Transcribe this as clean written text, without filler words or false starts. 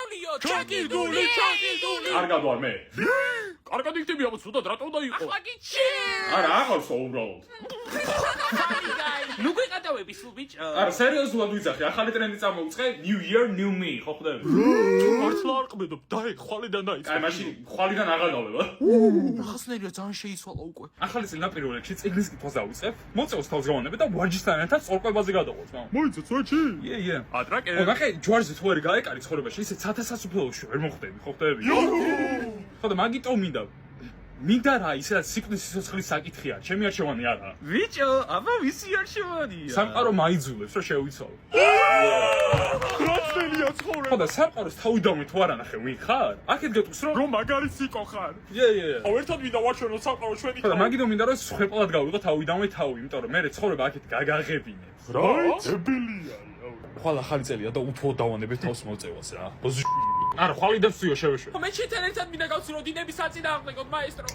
ჩაკიდულიო, ჩაკიდული. კარგად ვარ მე. კარგად იქნები აბა ცუდად რატო უნდა იყო? მაგიჩი. არა აღარსო უბრალოდ. ნუ გვეყადავები სულ ბიჭო. არა სერიოზულად ვიძახი ახალი ტრენდი წამოუწყე New Year New Me ხო ხდები? მართლა არ ყმედობ დაი ხვალიდან დაიწყე. აი მაშინ ხვალიდან აღაგავება. ნახსნერია ძალიან შეიცვალა უკვე. ახალი წინა პირველ რიგში წიგნის კითხვას დავიწყებ. მოწევს თავს გავანებ და ვარჯიშთან ერთად სწორყვებაზე გადავყოთ, მაგრამ მოიცეთ საჩი? იე. ატრაკე. ნახე ჯვარზე თუ არ გაეკარი ცხოვრებაში ისე ცათასაცუფლოში ვერ მოხდები, ხო ხდები? ხო და მაგიტომ მინდა რა ისედაც სიკვდილის სიცოცხლის საკითხია, ჩემი არჩევანი არა. ბიჭო, აბა ვისი არჩევანია? სამყარო მაიძულებს რომ შევიცვალო. რაცელია ცხოვრება. ხო და სამყაროს თავიდანვე თუ არ ანახე ვინ ხარ? აქეთ გეტყვის რომ რომ მაგარი სიკო ხარ. იე. აუ ერთად მინდა ვაჩვენო სამყარო ჩვენი. ხო და მაგიტომ მინდა რომ სხეპლად გავიღო თავიდანვე თავი, იმიტომ რომ მე ცხოვრება აქეთ გაგაღებინებს. რა? დებილია. ხვალ ახალი წელია და უთუოდ დავანებებ თავს მოწევას რა. არა, ხვალიდან სიო შევეშვე. მე ჩეთან ერთად მინდა გავცინო დინების საწინააღმდეგოდ მაესტრო.